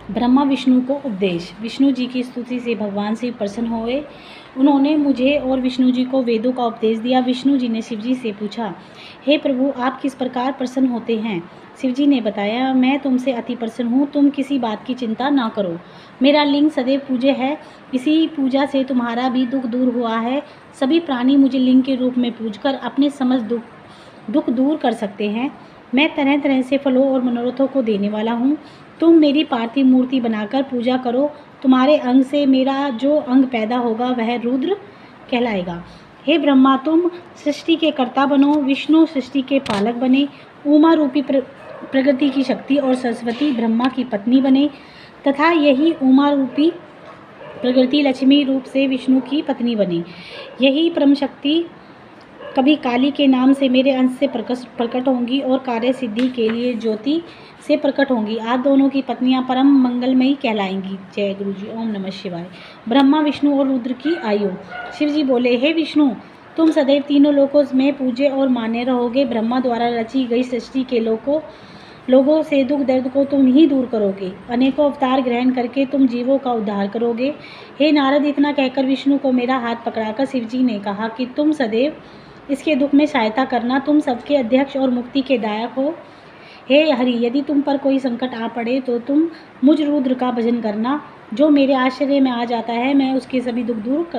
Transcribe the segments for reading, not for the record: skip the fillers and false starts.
ब्रह्मा विष्णु को उपदेश। विष्णु जी की स्तुति से भगवान शिव प्रसन्न हुए। उन्होंने मुझे और विष्णु जी को वेदों का उपदेश दिया। विष्णु जी ने शिव जी से पूछा, हे प्रभु, आप किस प्रकार प्रसन्न होते हैं? शिव जी ने बताया, मैं तुमसे अति प्रसन्न हूँ, तुम किसी बात की चिंता ना करो। मेरा लिंग सदैव पूज्य है, इसी पूजा से तुम्हारा भी दुख दूर हुआ है। सभी प्राणी मुझे लिंग के रूप में पूजकर अपने समस्त दुख दूर कर सकते हैं। मैं तरह तरह से फलों और मनोरथों को देने वाला हूँ। तुम मेरी पार्थिव मूर्ति बनाकर पूजा करो। तुम्हारे अंग से मेरा जो अंग पैदा होगा वह रुद्र कहलाएगा। हे ब्रह्मा, तुम सृष्टि के कर्ता बनो, विष्णु सृष्टि के पालक बने, उमा रूपी प्रकृति की शक्ति और सरस्वती ब्रह्मा की पत्नी बने तथा यही उमा रूपी प्रकृति लक्ष्मी रूप से विष्णु की पत्नी बने। यही परम शक्ति कभी काली के नाम से मेरे अंश से प्रकट होंगी और कार्य सिद्धि के लिए ज्योति से प्रकट होंगी। आप दोनों की पत्नियां परम मंगलमयी कहलाएंगी। जय गुरु जी। ओम नमः शिवाय। ब्रह्मा, विष्णु और रुद्र की आयु। शिव जी बोले, हे विष्णु, तुम सदैव तीनों लोकों में पूज्य और मान्य रहोगे। ब्रह्मा द्वारा रची गई सृष्टि के लोगों से दुख दर्द को तुम ही दूर करोगे। अनेकों अवतार ग्रहण करके तुम जीवों का उद्धार करोगे। हे नारद, इतना कहकर विष्णु को मेरा हाथ पकड़ाकर शिव जी ने कहा कि तुम सदैव इसके दुख में सहायता करना, तुम सबके अध्यक्ष और मुक्ति के दायक हो। हे हरि, यदि तुम पर कोई संकट आ पड़े तो तुम मुझ रुद्र का भजन करना। जो मेरे आश्रय में आ जाता है मैं उसके सभी दुख दूर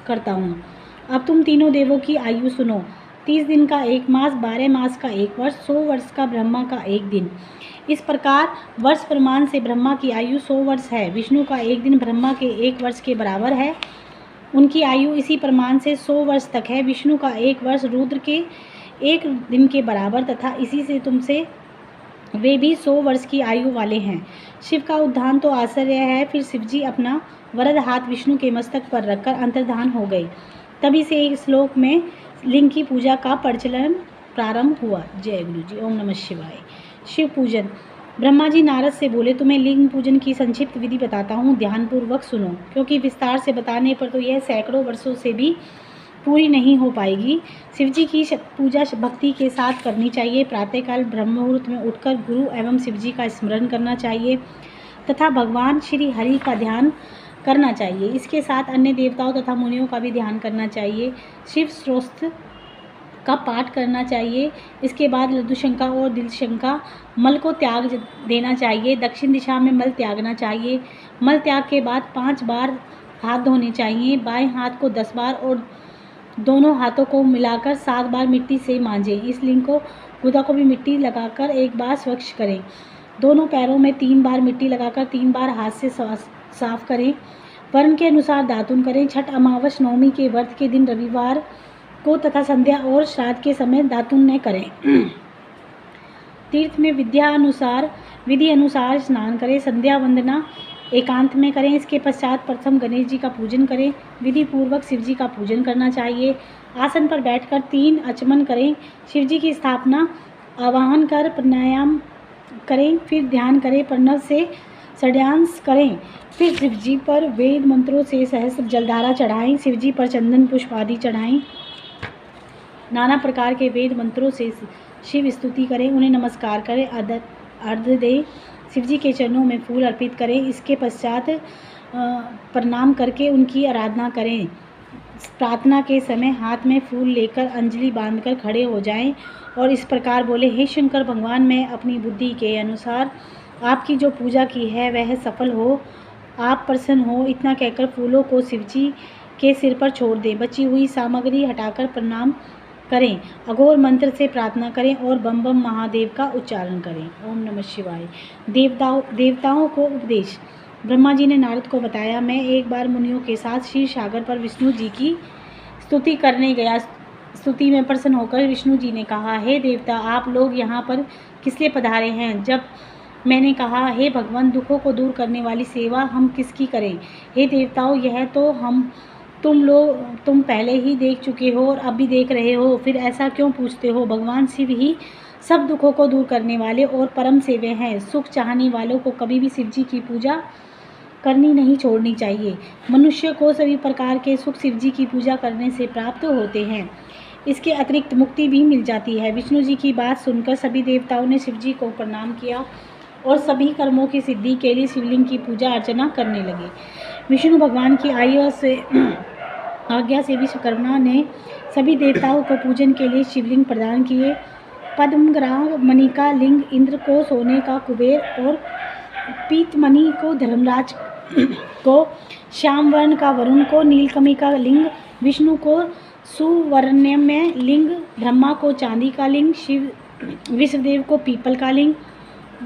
करता हूँ। अब तुम तीनों देवों की आयु सुनो। 30 दिन का 1 मास, 12 मास का 1 वर्ष, 100 वर्ष का ब्रह्मा का 1 दिन। इस प्रकार वर्ष प्रमाण से ब्रह्मा की आयु 100 वर्ष है। विष्णु का 1 दिन ब्रह्मा के 1 वर्ष के बराबर है। उनकी आयु इसी प्रमाण से 100 वर्ष तक है। विष्णु का 1 वर्ष रुद्र के 1 दिन के बराबर तथा इसी से तुमसे वे भी 100 वर्ष की आयु वाले हैं। शिव का उद्धान तो आश्चर्य है। फिर शिव जी अपना वरद हाथ विष्णु के मस्तक पर रखकर अंतर्धान हो गए। तभी से एक श्लोक में लिंग की पूजा का प्रचलन प्रारंभ हुआ। जय गुरु जी। ओम नमः शिवाय। शिव पूजन। ब्रह्मा जी नारद से बोले, तुम्हें लिंग पूजन की संक्षिप्त विधि बताता हूँ, ध्यानपूर्वक सुनो, क्योंकि विस्तार से बताने पर तो यह सैकड़ों वर्षों से भी पूरी नहीं हो पाएगी। शिव जी की पूजा भक्ति के साथ करनी चाहिए। प्रातःकाल ब्रह्म मुहूर्त में उठकर गुरु एवं शिव जी का स्मरण करना चाहिए तथा भगवान श्री हरि का ध्यान करना चाहिए। इसके साथ अन्य देवताओं तथा मुनियों का भी ध्यान करना चाहिए। शिव स्तोत्र का पाठ करना चाहिए। इसके बाद लघुशंका और दिलशंका मल को त्याग देना चाहिए। दक्षिण दिशा में मल त्यागना चाहिए। मल त्याग के बाद 5 बार हाथ धोने चाहिए। बाएं हाथ को 10 बार और दोनों हाथों को मिलाकर 7 बार मिट्टी से मांजें। इस लिंग को गुदा को भी मिट्टी लगाकर 1 बार स्वच्छ करें। दोनों पैरों में 3 बार मिट्टी लगाकर 3 बार हाथ से साफ करें। वर्ण के अनुसार दातुन करें। छठ, अमावस, नवमी के व्रत के दिन, रविवार को तथा संध्या और श्राद्ध के समय दातुन न करें। तीर्थ में विधि अनुसार स्नान करें। संध्या वंदना एकांत में करें। इसके पश्चात प्रथम गणेश जी का पूजन करें। विधि पूर्वक शिव जी का पूजन करना चाहिए। आसन पर बैठकर 3 आचमन करें। शिव जी की स्थापना आवाहन कर प्राणायाम करें। फिर ध्यान करें। प्रणव से षड्यांश करें। फिर शिव जी पर वेद मंत्रों से सहस्त्र जलधारा चढ़ाएं। शिव जी पर चंदन पुष्प आदि चढ़ाएं। नाना प्रकार के वेद मंत्रों से शिव स्तुति करें। उन्हें नमस्कार करें, अर्घ्य दें। शिव जी के चरणों में फूल अर्पित करें। इसके पश्चात प्रणाम करके उनकी आराधना करें। प्रार्थना के समय हाथ में फूल लेकर अंजलि बांधकर खड़े हो जाएं और इस प्रकार बोले, हे शंकर भगवान, मैं अपनी बुद्धि के अनुसार आपकी जो पूजा की है वह सफल हो, आप प्रसन्न हो। इतना कहकर फूलों को शिव जी के सिर पर छोड़ दें। बची हुई सामग्री हटाकर प्रणाम करें। अघोर मंत्र से प्रार्थना करें और बम बम महादेव का उच्चारण करें। ओम नमः शिवाय। देवताओं को उपदेश। ब्रह्मा जी ने नारद को बताया, मैं एक बार मुनियों के साथ क्षीर सागर पर विष्णु जी की स्तुति करने गया। स्तुति में प्रसन्न होकर विष्णु जी ने कहा, हे देवता, आप लोग यहाँ पर किस लिए पधारे हैं? जब मैंने कहा, हे भगवान, दुखों को दूर करने वाली सेवा हम किसकी करें? हे देवताओं, यह तो तुम पहले ही देख चुके हो और अब भी देख रहे हो, फिर ऐसा क्यों पूछते हो? भगवान शिव ही सब दुखों को दूर करने वाले और परम सेव्य हैं। सुख चाहने वालों को कभी भी शिव जी की पूजा करनी नहीं छोड़नी चाहिए। मनुष्य को सभी प्रकार के सुख शिव जी की पूजा करने से प्राप्त होते हैं। इसके अतिरिक्त मुक्ति भी मिल जाती है। विष्णु जी की बात सुनकर सभी देवताओं ने शिव जी को प्रणाम किया और सभी कर्मों की सिद्धि के लिए शिवलिंग की पूजा अर्चना करने लगे। विष्णु भगवान की आज्ञा से विश्वकर्मा ने सभी देवताओं को पूजन के लिए शिवलिंग प्रदान किए। पद्मग्राह मणि का लिंग इंद्र को, सोने का कुबेर और पीतमणि को धर्मराज को, श्याम वर्ण का वरुण को, नीलकमि का लिंग विष्णु को, सुवर्णमय लिंग ब्रह्मा को, चांदी का लिंग विश्वदेव को, पीपल का लिंग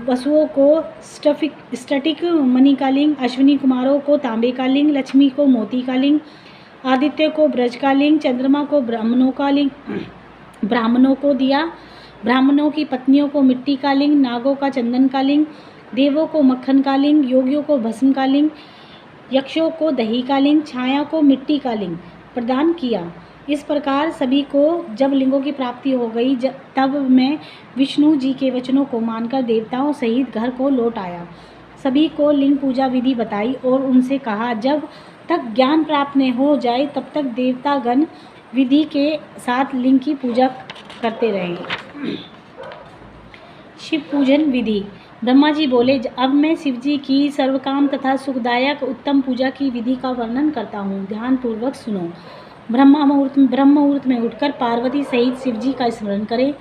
वसुओं को, स्फटिक मणि का लिंग अश्विनी कुमारों को, तांबे का लिंग लक्ष्मी को, मोती का लिंग आदित्य को, ब्रज का लिंग चंद्रमा को, ब्राह्मणों को दिया, ब्राह्मणों की पत्नियों को मिट्टी का लिंग, नागों का चंदन का लिंग, देवों को मक्खन का लिंग, योगियों को भस्म का लिंग, यक्षों को दही का लिंग, छाया को मिट्टी का लिंग प्रदान किया। इस प्रकार सभी को जब लिंगों की प्राप्ति हो गई तब मैं विष्णु जी के वचनों को मानकर देवताओं सहित घर को लौट आया। सभी को लिंग पूजा विधि बताई और उनसे कहा जब तक ज्ञान प्राप्त न हो जाए तब तक देवतागण विधि के साथ लिंग की पूजा करते रहे। शिव पूजन विधि। ब्रह्मा जी बोले, अब मैं शिव जी की सर्वकाम तथा सुखदायक उत्तम पूजा की विधि का वर्णन करता हूँ, ध्यान पूर्वक सुनो। ब्रह्म मुहूर्त में उठकर पार्वती सहित शिव जी का स्मरण करें।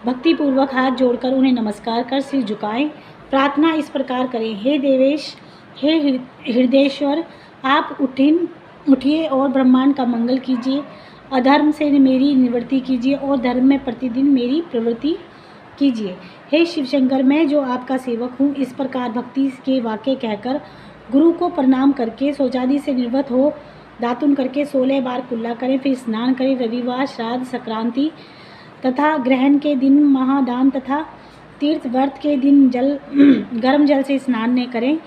भक्ति पूर्वक हाथ जोड़कर उन्हें नमस्कार कर सिर झुकाएं। प्रार्थना इस प्रकार करें, हे देवेश, हे हृदयेश्वर, आप उठिए और ब्रह्मांड का मंगल कीजिए। अधर्म से मेरी निवृत्ति कीजिए और धर्म में प्रतिदिन मेरी प्रवृत्ति कीजिए। हे शिवशंकर, मैं जो आपका सेवक हूँ, इस प्रकार भक्ति के वाक्य कहकर गुरु को प्रणाम करके शौचादि से निर्वत हो दातुन करके 16 बार कुल्ला करें, फिर स्नान करें। रविवार, श्राद्ध, संक्रांति तथा ग्रहण के दिन महादान तथा तीर्थ व्रत के दिन गर्म जल से स्नान न करें।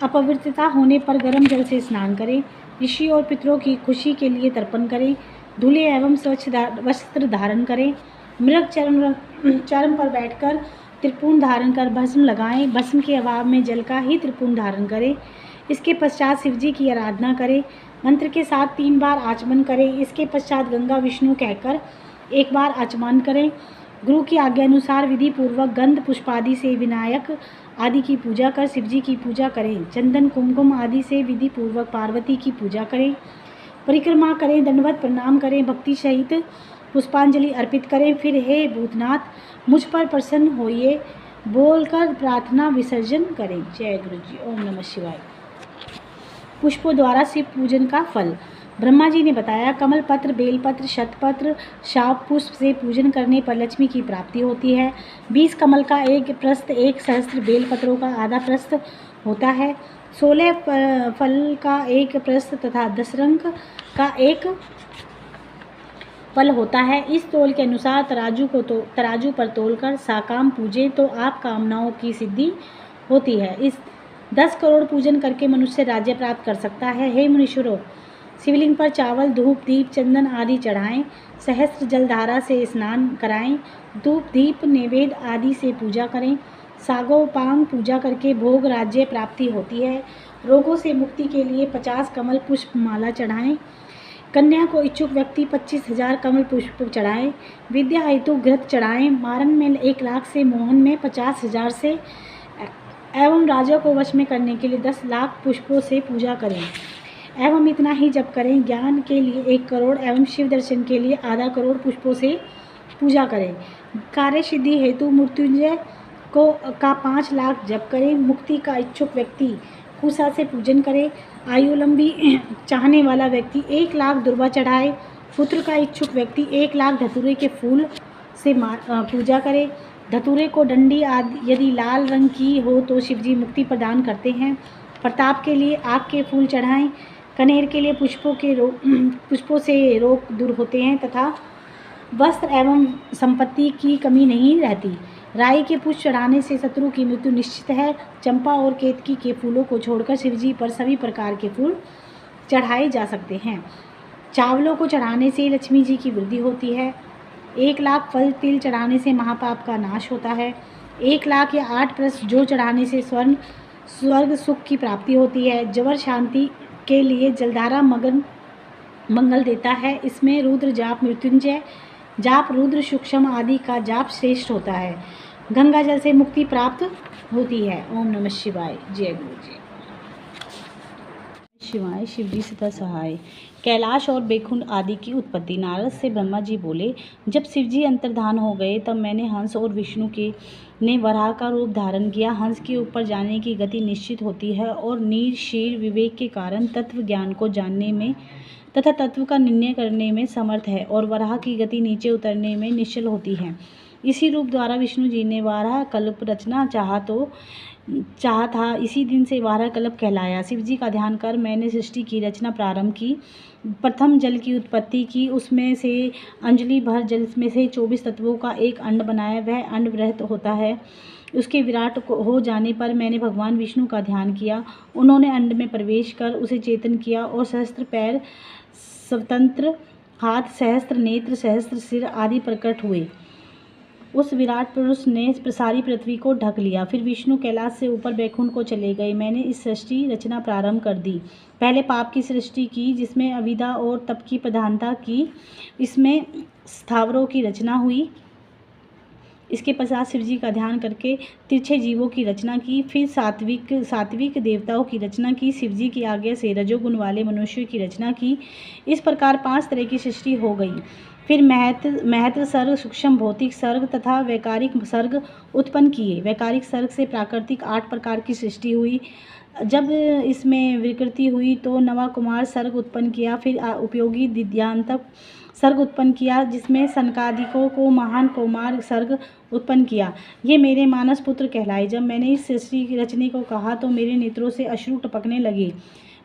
अपवित्रता होने पर गर्म जल से स्नान करें। ऋषि और पितरों की खुशी के लिए तर्पण करें। धुले एवं स्वच्छ वस्त्र धारण करें। मृग चर्म पर बैठकर त्रिपुंड धारण कर भस्म लगाएं। भस्म के अभाव में जल का ही त्रिपुंड धारण करें। इसके पश्चात शिवजी की आराधना करें। मंत्र के साथ 3 बार आचमन करें। इसके पश्चात गंगा विष्णु कहकर 1 बार आचमन करें। गुरु की आज्ञा अनुसार विधि पूर्वक गंध पुष्पादि से विनायक आदि की पूजा कर शिवजी की पूजा करें। चंदन कुमकुम आदि से विधि पूर्वक पार्वती की पूजा करें। परिक्रमा करें, दंडवत प्रणाम करें, भक्ति सहित पुष्पांजलि अर्पित करें। फिर हे भूतनाथ, मुझ पर प्रसन्न होइए बोलकर प्रार्थना विसर्जन करें। जय गुरु जी। ओम नमः शिवाय। पुष्पों द्वारा शिव पूजन का फल। ब्रह्मा जी ने बताया, कमल पत्र, बेलपत्र, शतपत्र, शाप पुष्प से पूजन करने पर लक्ष्मी की प्राप्ति होती है। 20 कमल का एक प्रस्थ, 1 सहस्त्र बेलपत्रों का आधा प्रस्थ होता है। 16 फल का एक प्रस्थ तथा 10 रंग का एक फल होता है। इस तोल के अनुसार तराजू पर तोलकर साकाम पूजे तो आप कामनाओं की सिद्धि होती है। इस 10 करोड़ पूजन करके मनुष्य राज्य प्राप्त कर सकता है। हे मुनीश्वरों, शिवलिंग पर चावल, धूप, दीप, चंदन आदि चढ़ाएं। सहस्त्र जलधारा से स्नान कराएं। धूप, दीप, नैवेद्य आदि से पूजा करें। सागोपांग पूजा करके भोग राज्य प्राप्ति होती है। रोगों से मुक्ति के लिए 50 कमल पुष्प माला चढ़ाएं। कन्या को इच्छुक व्यक्ति 25,000 कमल पुष्प चढ़ाएं। विद्या हेतु घृत चढ़ाएं। मारन में 1 लाख से, मोहन में 50,000 से एवं राजा को वश में करने के लिए 10 लाख पुष्पों से पूजा करें एवं इतना ही जप करें। ज्ञान के लिए 1 करोड़ एवं शिव दर्शन के लिए आधा करोड़ पुष्पों से पूजा करें। कार्य सिद्धि हेतु मृत्युंजय का 5 लाख जप करें। मुक्ति का इच्छुक व्यक्ति कुशा से पूजन करे। आयु लंबी चाहने वाला व्यक्ति 1 लाख दुर्वा चढ़ाए। पुत्र का इच्छुक व्यक्ति 1 लाख धतूरे के फूल से पूजा करे। धतूरे को डंडी आदि यदि लाल रंग की हो तो शिवजी मुक्ति प्रदान करते हैं। प्रताप के लिए आग के फूल चढ़ाएं। कनेर के लिए पुष्पों से रोग दूर होते हैं तथा वस्त्र एवं संपत्ति की कमी नहीं रहती। राई के पुष्प चढ़ाने से शत्रु की मृत्यु निश्चित है। चंपा और केतकी के फूलों को छोड़कर शिवजी पर सभी प्रकार के फूल चढ़ाए जा सकते हैं। चावलों को चढ़ाने से लक्ष्मी जी की वृद्धि होती है। 1 लाख फल तिल चढ़ाने से महापाप का नाश होता है। 1 लाख या 8 प्रस्थ जो चढ़ाने से स्वर्ग सुख की प्राप्ति होती है। जवर शांति के लिए जलधारा मंगल देता है। इसमें रुद्र जाप, मृत्युंजय जाप, रुद्र सूक्ष्म आदि का जाप श्रेष्ठ होता है। गंगा जल से मुक्ति प्राप्त होती है। ओम नमः शिवाय। जय गुरु जी। शिवाय। शिव जी सदा सहाय। कैलाश और बैकुंठ आदि की उत्पत्ति। नारद से ब्रह्मा जी बोले, जब शिव जी अंतर्धान हो गए तब मैंने हंस और विष्णु के ने वराह का रूप धारण किया। हंस के ऊपर जाने की गति निश्चित होती है और नीर शीर विवेक के कारण तत्व ज्ञान को जानने में तथा तत्व का निर्णय करने में समर्थ है, और वराह की गति नीचे उतरने में निश्चल होती है। इसी रूप द्वारा विष्णु जी ने वाराह कल्प रचना चाहा था। इसी दिन से वाराह कल्प कहलाया। शिव जी का ध्यान कर मैंने सृष्टि की रचना प्रारंभ की। प्रथम जल की उत्पत्ति की, उसमें से अंजलि भर जल में से 24 तत्वों का एक अंड बनाया। वह अंड वृहत होता है। उसके विराट हो जाने पर मैंने भगवान विष्णु का ध्यान किया। उन्होंने अंड में प्रवेश कर उसे चेतन किया और सहस्त्र पैर, स्वतंत्र हाथ, सहस्त्र नेत्र, सहस्त्र सिर आदि प्रकट हुए। उस विराट पुरुष ने सारी पृथ्वी को ढक लिया। फिर विष्णु कैलाश से ऊपर बैकुंठ को चले गए। मैंने इस सृष्टि रचना प्रारंभ कर दी। पहले पाप की सृष्टि की, जिसमें अविद्या और तप की प्रधानता की। इसमें स्थावरों की रचना हुई। इसके पश्चात शिव जी का ध्यान करके तिरछे जीवों की रचना की। फिर सात्विक देवताओं की रचना की। शिव जी की आज्ञा से रजोगुण वाले मनुष्यों की रचना की। इस प्रकार 5 तरह की सृष्टि हो गई। फिर महत्व सर्ग, सूक्ष्म भौतिक सर्ग तथा वैकारिक सर्ग उत्पन्न किए। वैकारिक सर्ग से प्राकृतिक 8 प्रकार की सृष्टि हुई। जब इसमें विकृति हुई तो नवा कुमार सर्ग उत्पन्न किया। फिर उपयोगी दिद्यांतक सर्ग उत्पन्न किया, जिसमें सनकादिकों को महान कौमार सर्ग उत्पन्न किया। ये मेरे मानस पुत्र कहलाए। जब मैंने इस सृष्टि की रचने को कहा तो मेरे नेत्रों से अश्रु टपकने लगे।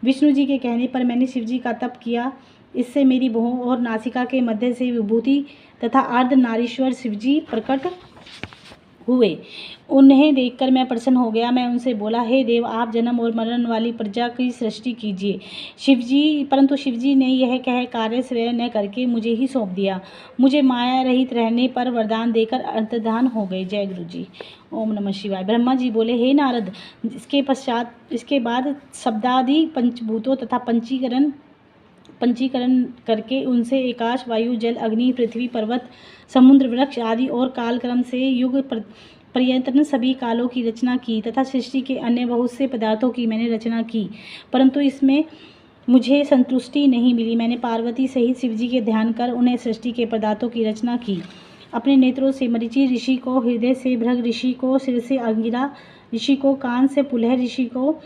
विष्णु जी के कहने पर मैंने शिव जी का तप किया। इससे मेरी भौं और नासिका के मध्य से विभूति तथा अर्ध नारीश्वर शिव जी प्रकट हुए। उन्हें देखकर मैं प्रसन्न हो गया। मैं उनसे बोला, हे देव, आप जन्म और मरण वाली प्रजा की सृष्टि कीजिए। परंतु शिव जी ने यह कह कार्य स्वयं न करके मुझे ही सौंप दिया। मुझे माया रहित रहने पर वरदान देकर अंतर्धान हो गए। जय गुरु जी। ओम नमः शिवाय। ब्रह्मा जी बोले, हे नारद, इसके बाद शब्दादि पंचभूतों तथा पंचीकरण करके उनसे आकाश, वायु, जल, अग्नि, पृथ्वी, पर्वत, समुद्र, वृक्ष आदि और कालक्रम से युग पर्यंत सभी कालों की रचना की तथा सृष्टि के अन्य बहुत से पदार्थों की मैंने रचना की। परंतु इसमें मुझे संतुष्टि नहीं मिली। मैंने पार्वती सहित शिव जी के ध्यान कर उन्हें सृष्टि के पदार्थों की रचना की। अपने नेत्रों से मरीचि ऋषि को, हृदय से भृग ऋषि को, सिर से अंगिरा ऋषि को, कान से पुलह ऋषि को,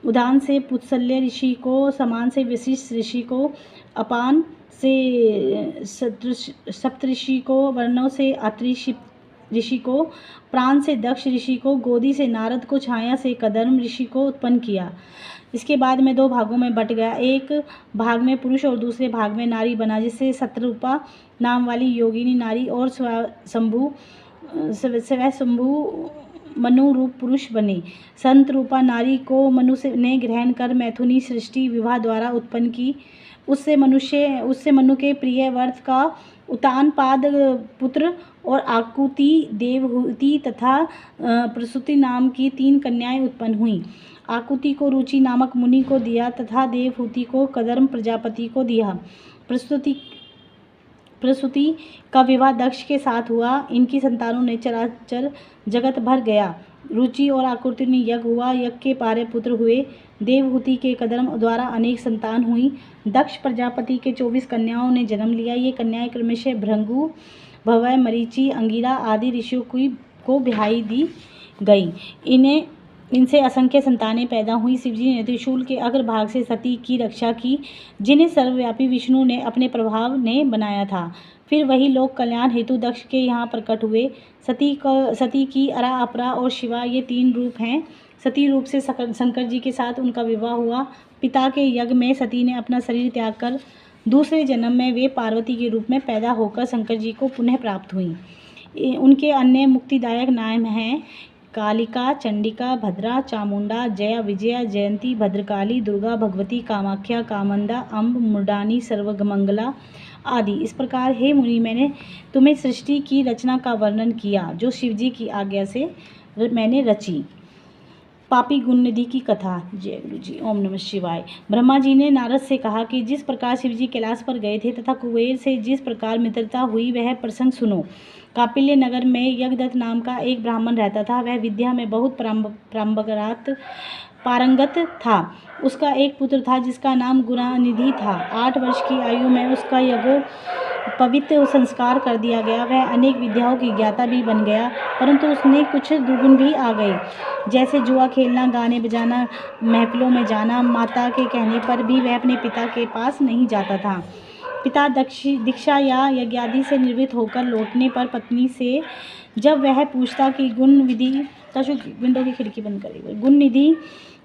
उदान से पुत्सल्य ऋषि को, समान से वशिष्ठ ऋषि को, अपान से सप्तऋषि को, वर्णों से अत्रि ऋषि को, प्राण से दक्ष ऋषि को, गोदी से नारद को, छाया से कदर्म ऋषि को उत्पन्न किया। इसके बाद मैं 2 भागों में बट गया। एक भाग में पुरुष और दूसरे भाग में नारी बना, जिससे शतरूपा नाम वाली योगिनी नारी और स्वयंभू मनु रूप पुरुष बने। संत रूपा नारी को मनु ने ग्रहण कर मैथुनी सृष्टि विवाह द्वारा उत्पन्न की। उससे मनु के प्रिय वर्त का उतानपाद पुत्र और आकुति, देवहूति तथा प्रसूति नाम की 3 कन्याएं उत्पन्न हुईं। आकुति को रुचि नामक मुनि को दिया तथा देवहूति को कदर्म प्रजापति को दिया। प्रसूति का विवाह दक्ष के साथ हुआ। इनकी संतानों ने चराचर जगत भर गया। रुचि और आकुति ने यज्ञ हुआ। यज्ञ के पारे पुत्र हुए। देवहूति के कदर्म द्वारा अनेक संतान हुई। दक्ष प्रजापति के 24 कन्याओं ने जन्म लिया। ये कन्याएं क्रमशः भृगु, भवय, मरीचि, अंगिरा आदि ऋषियों को ब्याही दी गई। इनसे असंख्य संतानें पैदा हुई। शिवजी ने त्रिशूल के अग्रभाग से सती की रक्षा की, जिन्हें सर्वव्यापी विष्णु ने अपने प्रभाव ने बनाया था। फिर वही लोक कल्याण हेतु दक्ष के यहाँ प्रकट हुए। सती की अरा, अपरा और शिवा ये 3 रूप हैं। सती रूप से शंकर जी के साथ उनका विवाह हुआ। पिता के यज्ञ में सती ने अपना शरीर त्याग कर दूसरे जन्म में वे पार्वती के रूप में पैदा होकर शंकर जी को पुनः प्राप्त हुई। उनके अन्य मुक्तिदायक नाम हैं कालिका, चंडिका, भद्रा, चामुंडा, जया, विजया, जयंती, भद्रकाली, दुर्गा, भगवती, कामाख्या, कामंदा, अम्ब, मुंडानी, सर्वमंगला आदि। इस प्रकार हे मुनि, मैंने तुम्हें सृष्टि की रचना का वर्णन किया, जो शिवजी की आज्ञा से मैंने रची। पापी गुणनिधि की कथा। जय गुरु जी। ओम नमः शिवाय। ब्रह्मा जी ने नारद से कहा कि जिस प्रकार शिव जी कैलाश पर गए थे तथा कुबेर से जिस प्रकार मित्रता हुई वह प्रसंग सुनो। कापिल्य नगर में यज्ञदत्त नाम का एक ब्राह्मण रहता था। वह विद्या में बहुत पारंगत था। उसका एक पुत्र था जिसका नाम गुणानिधि था। 8 वर्ष की आयु में उसका पवित्र संस्कार कर दिया गया। वह अनेक विद्याओं की ज्ञाता भी बन गया, परंतु उसने कुछ दुर्गुण भी आ गए, जैसे जुआ खेलना, गाने बजाना, महफिलों में जाना। माता के कहने पर भी वह अपने पिता के पास नहीं जाता था। पिता दीक्षा या यज्ञादि से निवृत्त होकर लौटने पर पत्नी से जब वह पूछता कि विंडो की खिड़की बंद करेगा, गुणनिधि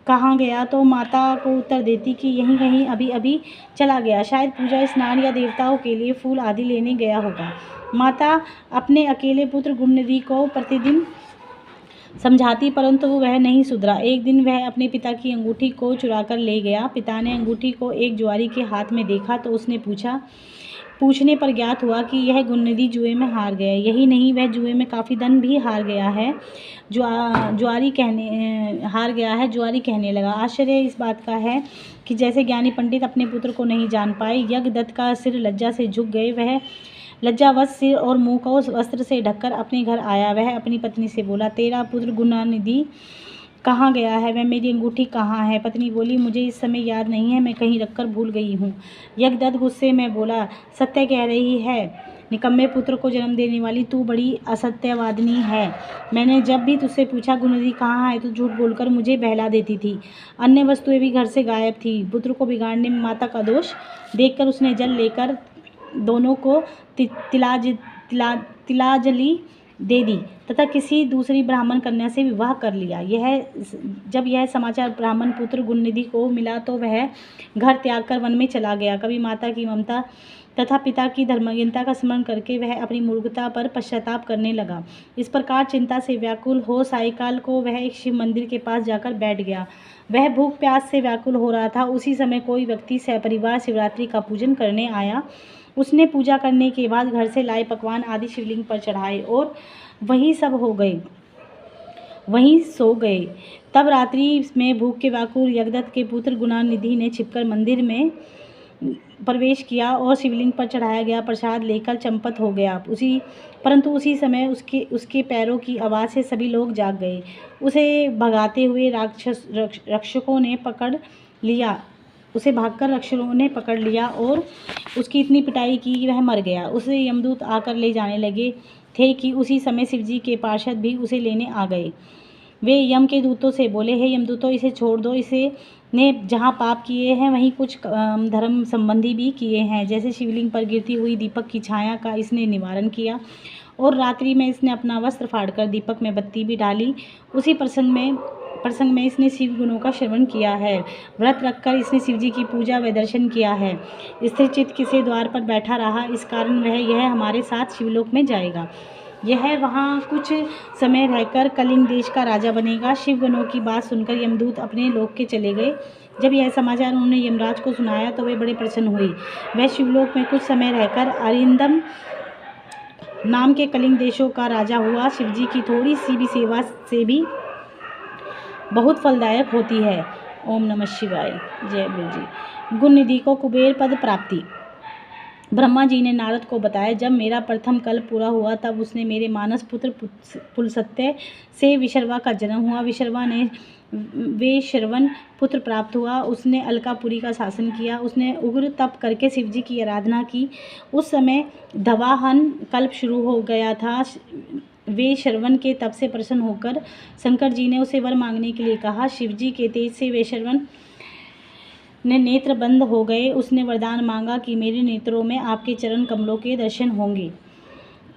कहाँ गया, तो माता को उत्तर देती कि यहीं कहीं अभी अभी चला गया, शायद पूजा, स्नान या देवताओं के लिए फूल आदि लेने गया होगा। माता अपने अकेले पुत्र गुणनिधि को प्रतिदिन समझाती, परंतु वह नहीं सुधरा। एक दिन वह अपने पिता की अंगूठी को चुराकर ले गया। पिता ने अंगूठी को एक जुआरी के हाथ में देखा तो उसने पूछने पर ज्ञात हुआ कि यह गुणनिधि जुए में हार गया। यही नहीं, वह जुए में काफ़ी धन भी हार गया है। जुआरी कहने लगा, आश्चर्य इस बात का है कि जैसे ज्ञानी पंडित अपने पुत्र को नहीं जान पाए। यज्ञदत्त का सिर लज्जा से झुक गए। वह लज्जावश सिर और मुंह को वस्त्र से ढककर अपने घर आया। वह अपनी पत्नी से बोला, तेरा पुत्र गुणानिधि कहाँ गया है? वह मेरी अंगूठी कहाँ है? पत्नी बोली, मुझे इस समय याद नहीं है, मैं कहीं रखकर भूल गई हूँ। यज्ञदत्त गुस्से में बोला, सत्य कह रही है, निकम्मे पुत्र को जन्म देने वाली तू बड़ी असत्यवादिनी है। मैंने जब भी तुझसे पूछा गुणनिधि कहाँ है तो झूठ बोलकर मुझे बहला देती थी। अन्य वस्तुएं भी घर से गायब थी। पुत्र को बिगाड़ने में माता का दोष देखकर उसने जल लेकर दोनों को तिलांजलि दे दी तथा किसी दूसरी ब्राह्मण कन्या से विवाह कर लिया। जब यह समाचार ब्राह्मण पुत्र गुणनिधि को मिला तो वह घर त्याग कर वन में चला गया। कभी माता की ममता तथा पिता की धर्महीनता का स्मरण करके वह अपनी मूर्खता पर पश्चाताप करने लगा। इस प्रकार चिंता से व्याकुल हो सायंकाल को वह एक शिव मंदिर के पास जाकर बैठ गया। वह भूख प्यास से व्याकुल हो रहा था। उसी समय कोई व्यक्ति सपरिवार शिवरात्रि का पूजन करने आया। उसने पूजा करने के बाद घर से लाए पकवान आदि शिवलिंग पर चढ़ाए और वहीं सो गए। तब रात्रि में भूख के व्याकुल यज्ञदत्त के पुत्र गुणानिधि ने छिपकर मंदिर में प्रवेश किया और शिवलिंग पर चढ़ाया गया प्रसाद लेकर चंपत हो गया। परंतु उसी समय उसके पैरों की आवाज़ से सभी लोग जाग गए। उसे भगाते हुए रक्षकों ने पकड़ लिया। उसे भागकर रक्षकों ने पकड़ लिया और उसकी इतनी पिटाई की कि वह मर गया। उसे यमदूत आकर ले जाने लगे थे कि उसी समय शिवजी के पार्षद भी उसे लेने आ गए। वे यम के दूतों से बोले, हे यमदूतों, इसे छोड़ दो। इसे ने जहाँ पाप किए हैं वहीं कुछ धर्म संबंधी भी किए हैं। जैसे शिवलिंग पर गिरती हुई दीपक की छाया का इसने निवारण किया और रात्रि में इसने अपना वस्त्र फाड़कर दीपक में बत्ती भी डाली। उसी प्रसंग में इसने शिव गुणों का श्रवण किया है। व्रत रखकर इसने शिवजी की पूजा व दर्शन किया है। स्थिर चित्त किसी द्वार पर बैठा रहा, इस कारण यह हमारे साथ शिवलोक में जाएगा। यह वहाँ कुछ समय रहकर कलिंग देश का राजा बनेगा। शिव गणों की बात सुनकर यमदूत अपने लोक के चले गए। जब यह समाचार उन्होंने यमराज को सुनाया तो वे बड़े प्रसन्न हुए। वह शिवलोक में कुछ समय रहकर अरिंदम नाम के कलिंग देशों का राजा हुआ। शिवजी की थोड़ी सी भी सेवा से भी बहुत फलदायक होती है। ओम नमः शिवाय। जय गुरु जी। गुणनिधि को कुबेर पद प्राप्ति। ब्रह्मा जी ने नारद को बताया, जब मेरा प्रथम कल्प पूरा हुआ तब उसने मेरे मानस पुत्र पुलस्त्य से विशर्वा का जन्म हुआ। विशर्वा ने वेश्रवन पुत्र प्राप्त हुआ। उसने अलकापुरी का शासन किया। उसने उग्र तप करके शिवजी की आराधना की। उस समय धवाहन कल्प शुरू हो गया था। वे श्रवण के तप से प्रसन्न होकर शंकर जी ने उसे वर मांगने के लिए कहा। शिवजी के तेज से वे श्रवण ने नेत्र बंद हो गए। उसने वरदान मांगा कि मेरे नेत्रों में आपके चरण कमलों के दर्शन होंगे।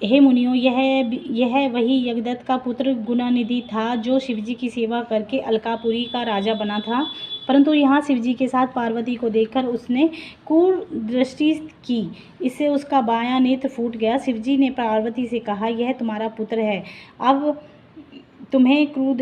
हे मुनियों, यह वही यज्ञदत्त का पुत्र गुणानिधि था जो शिवजी की सेवा करके अलकापुरी का राजा बना था। परंतु यहाँ शिवजी के साथ पार्वती को देखकर उसने क्रूर दृष्टि की। इससे उसका बायां नेत्र फूट गया। शिवजी ने पार्वती से कहा, यह तुम्हारा पुत्र है, अब तुम्हें क्रूर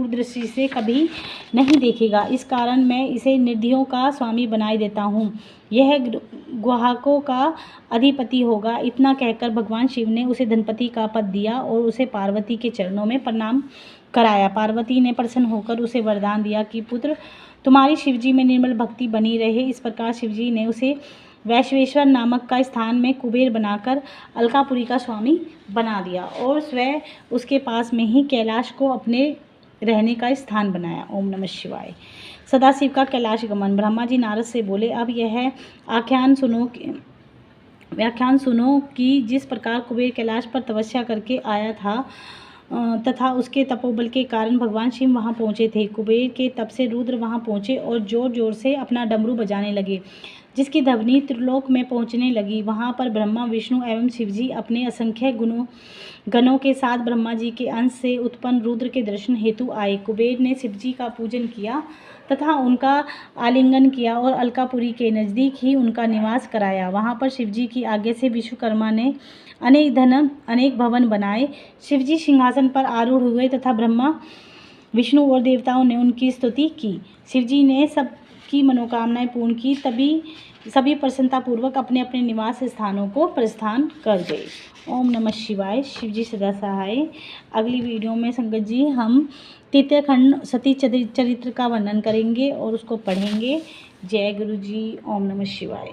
दृष्टि से कभी नहीं देखेगा। इस कारण मैं इसे निधियों का स्वामी बनाए देता हूँ। यह गुहाकों का अधिपति होगा। इतना कहकर भगवान शिव ने उसे धनपति का पद दिया और उसे पार्वती के चरणों में प्रणाम कराया। पार्वती ने प्रसन्न होकर उसे वरदान दिया कि पुत्र, तुम्हारी शिवजी में निर्मल भक्ति बनी रहे। इस प्रकार शिवजी ने उसे वैश्वेश्वर नामक का स्थान में कुबेर बनाकर अलकापुरी का स्वामी बना दिया और स्वयं उसके पास में ही कैलाश को अपने रहने का स्थान बनाया। ओम नमः शिवाय। सदाशिव का कैलाश गमन। ब्रह्मा जी नारद से बोले, अब यह व्याख्यान सुनो कि जिस प्रकार कुबेर कैलाश पर तपस्या करके आया था तथा उसके तपोबल के कारण भगवान शिव वहाँ पहुँचे थे। कुबेर के तप से रुद्र वहाँ पहुँचे और जोर जोर से अपना डमरू बजाने लगे, जिसकी ध्वनि त्रिलोक में पहुँचने लगी। वहाँ पर ब्रह्मा, विष्णु एवं शिवजी अपने असंख्य गणों के साथ ब्रह्मा जी के अंश से उत्पन्न रुद्र के दर्शन हेतु आए। कुबेर ने शिवजी का पूजन किया तथा उनका आलिंगन किया और अलकापुरी के नज़दीक ही उनका निवास कराया। वहाँ पर शिवजी की आज्ञा से विश्वकर्मा ने अनेक भवन बनाए। शिवजी सिंहासन पर आरूढ़ हुए तथा ब्रह्मा, विष्णु और देवताओं ने उनकी स्तुति की। शिवजी ने सबकी मनोकामनाएं पूर्ण की, तभी सभी प्रसन्नतापूर्वक अपने अपने निवास स्थानों को प्रस्थान कर गए। ओम नमः शिवाय। शिवजी सदा सहाय। अगली वीडियो में संगत जी हम तृतीय खंड सती चरित्र का वर्णन करेंगे और उसको पढ़ेंगे। जय गुरु जी। ओम नमः शिवाय।